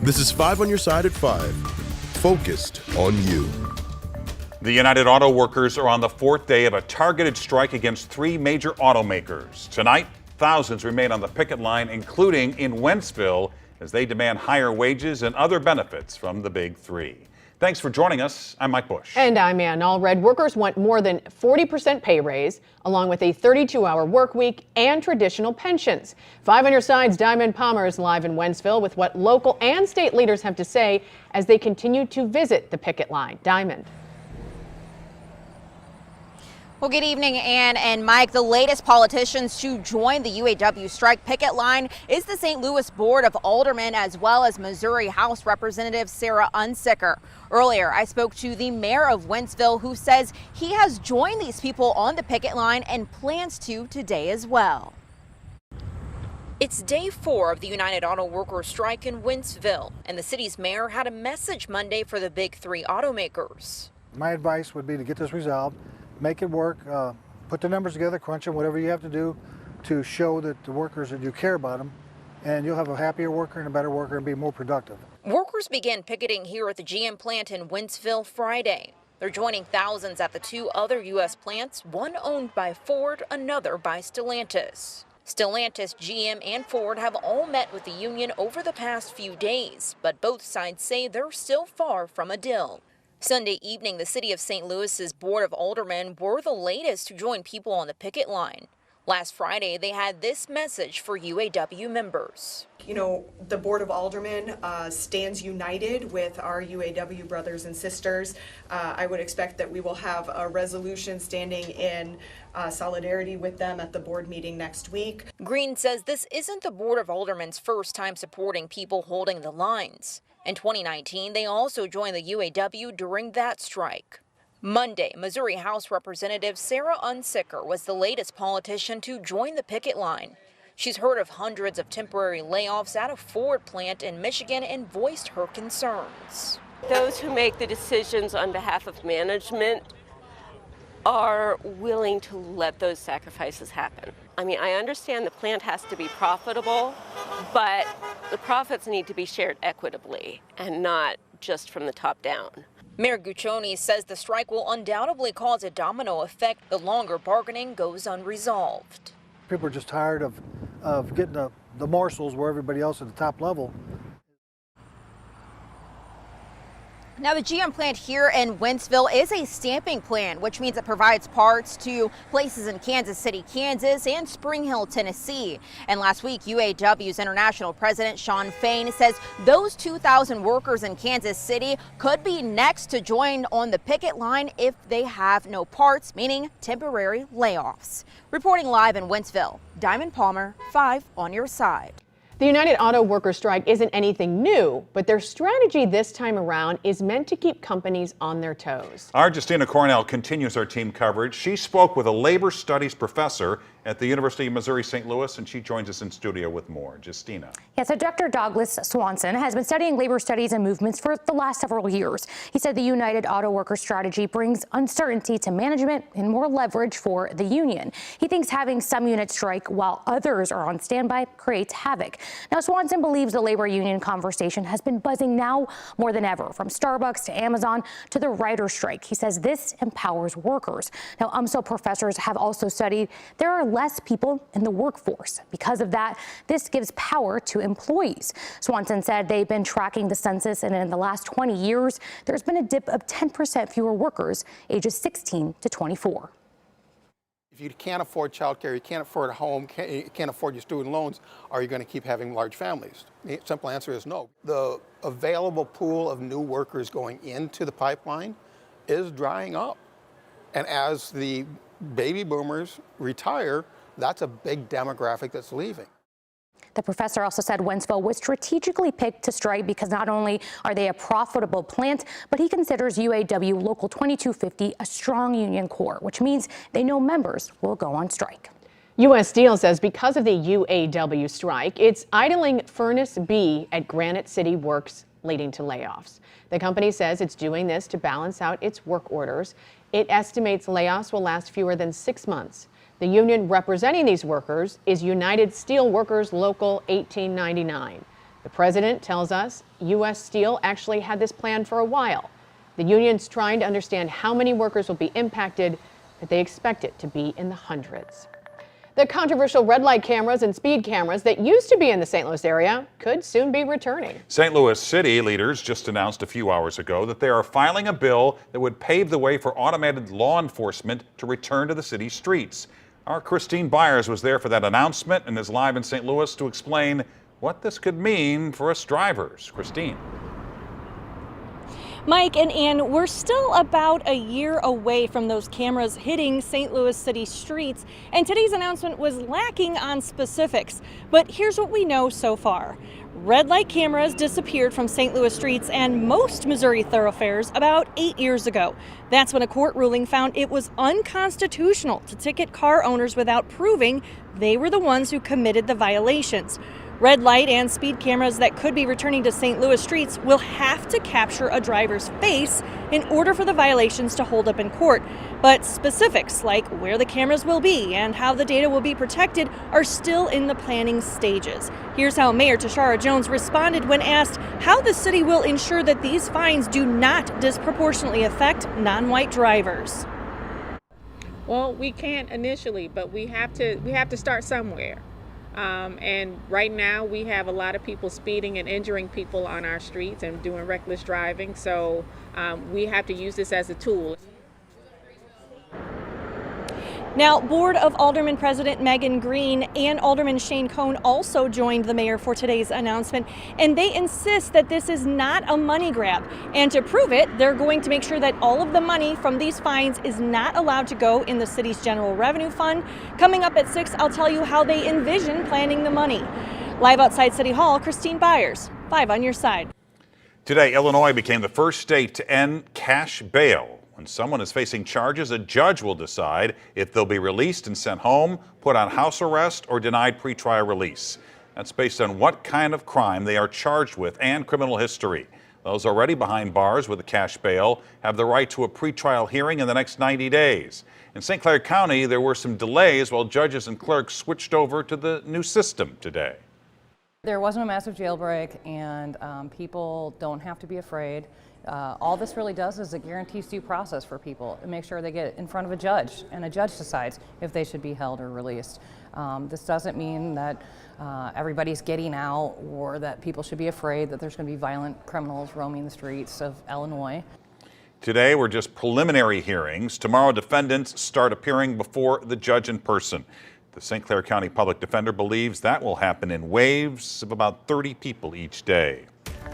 This is 5 on your side at 5. Focused on you. The United Auto Workers are on the 4th day of a targeted strike against 3 major automakers. Tonight, thousands remain on the picket line, including in Wentzville, as they demand higher wages and other benefits from the Big Three. Thanks for joining us. I'm Mike Bush. And I'm Ann Allred. Workers want more than 40% pay raise, along with a 32-hour work week and traditional pensions. 5 on your side's Diamond Palmer is live in Wentzville with what local and state leaders have to say as they continue to visit the picket line. Diamond. Well, good evening, Ann and Mike. The latest politicians to join the UAW strike picket line is the St. Louis Board of Aldermen, as well as Missouri House Representative Sarah Unsicker. Earlier, I spoke to the mayor of Wentzville, who says he has joined these people on the picket line and plans to today as well. It's day 4 of the United Auto Workers strike in Wentzville, and the city's mayor had a message Monday for the Big Three automakers. My advice would be to get this resolved. Make it work, put the numbers together, crunch them, whatever you have to do to show that the workers that you care about them, and you'll have a happier worker and a better worker and be more productive. Workers began picketing here at the GM plant in Wentzville Friday. They're joining thousands at the 2 other U.S. plants, one owned by Ford, another by Stellantis. Stellantis, GM, and Ford have all met with the union over the past few days, but both sides say they're still far from a deal. Sunday evening, the city of St. Louis's Board of Aldermen were the latest to join people on the picket line. Last Friday, they had this message for UAW members. You know, the Board of Aldermen stands united with our UAW brothers and sisters. I would expect that we will have a resolution standing in solidarity with them at the board meeting next week. Green says this isn't the Board of Aldermen's first time supporting people holding the lines. In 2019, they also joined the UAW during that strike. Monday, Missouri House Representative Sarah Unsicker was the latest politician to join the picket line. She's heard of hundreds of temporary layoffs at a Ford plant in Michigan and voiced her concerns. Those who make the decisions on behalf of management are willing to let those sacrifices happen. I mean, I understand the plant has to be profitable, but the profits need to be shared equitably and not just from the top down. Mayor Guccione says the strike will undoubtedly cause a domino effect the longer bargaining goes unresolved. People are just tired of getting the morsels where everybody else at the top level. Now, the GM plant here in Wentzville is a stamping plant, which means it provides parts to places in Kansas City, Kansas, and Spring Hill, Tennessee. And last week, UAW's international president, Shawn Fain, says those 2,000 workers in Kansas City could be next to join on the picket line if they have no parts, meaning temporary layoffs. Reporting live in Wentzville, Diamond Palmer, 5 on your side. The United Auto Workers strike isn't anything new, but their strategy this time around is meant to keep companies on their toes. Our Justina Cornell continues our team coverage. She spoke with a labor studies professor at the University of Missouri St. Louis, and she joins us in studio with more. Justina. Yeah, so Dr. Douglas Swanson has been studying labor studies and movements for the last several years. He said the United Auto Workers strategy brings uncertainty to management and more leverage for the union. He thinks having some units strike while others are on standby creates havoc. Now, Swanson believes the labor union conversation has been buzzing now more than ever, from Starbucks to Amazon to the writer's strike. He says this empowers workers. Now, UMSL professors have also studied there are less people in the workforce. Because of that, this gives power to employees. Swanson said they've been tracking the census, and in the last 20 years, there's been a dip of 10% fewer workers ages 16 to 24. If you can't afford childcare, you can't afford a home, you can't afford your student loans, are you going to keep having large families? The simple answer is no. The available pool of new workers going into the pipeline is drying up. And as the baby boomers retire, that's a big demographic that's leaving. The professor also said Wentzville was strategically picked to strike because not only are they a profitable plant, but he considers UAW Local 2250 a strong union core, which means they know members will go on strike. U.S. Steel says because of the UAW strike, it's idling Furnace B at Granite City Works, leading to layoffs. The company says it's doing this to balance out its work orders. It estimates layoffs will last fewer than 6 months. The union representing these workers is United Steel Workers Local 1899. The president tells us U.S. Steel actually had this plan for a while. The union's trying to understand how many workers will be impacted, but they expect it to be in the hundreds. The controversial red light cameras and speed cameras that used to be in the St. Louis area could soon be returning. St. Louis city leaders just announced a few hours ago that they are filing a bill that would pave the way for automated law enforcement to return to the city's streets. Our Christine Byers was there for that announcement and is live in St. Louis to explain what this could mean for us drivers. Christine. Mike and Ann, we're still about a year away from those cameras hitting St. Louis city streets, and today's announcement was lacking on specifics. But here's what we know so far. Red light cameras disappeared from St. Louis streets and most Missouri thoroughfares about 8 years ago. That's when a court ruling found it was unconstitutional to ticket car owners without proving they were the ones who committed the violations. Red light and speed cameras that could be returning to St. Louis streets will have to capture a driver's face in order for the violations to hold up in court. But specifics like where the cameras will be and how the data will be protected are still in the planning stages. Here's how Mayor Tashara Jones responded when asked how the city will ensure that these fines do not disproportionately affect non-white drivers. Well, we can't initially, but we have to start somewhere. And right now we have a lot of people speeding and injuring people on our streets and doing reckless driving. So we have to use this as a tool. Now, Board of Alderman President Megan Green and Alderman Shane Cohn also joined the mayor for today's announcement, and they insist that this is not a money grab. And to prove it, they're going to make sure that all of the money from these fines is not allowed to go in the city's general revenue fund. Coming up at 6, I'll tell you how they envision planning the money. Live outside City Hall, Christine Byers, 5 on your side. Today, Illinois became the first state to end cash bail. When someone is facing charges, a judge will decide if they'll be released and sent home, put on house arrest, or denied pretrial release. That's based on what kind of crime they are charged with and criminal history. Those already behind bars with a cash bail have the right to a pretrial hearing in the next 90 days. In St. Clair County, there were some delays while judges and clerks switched over to the new system today. There wasn't a massive jailbreak, and people don't have to be afraid. All this really does is it guarantees due process for people and make sure they get in front of a judge, and a judge decides if they should be held or released. This doesn't mean that everybody's getting out or that people should be afraid that there's going to be violent criminals roaming the streets of Illinois. Today were just preliminary hearings. Tomorrow, defendants start appearing before the judge in person. The St. Clair County Public Defender believes that will happen in waves of about 30 people each day.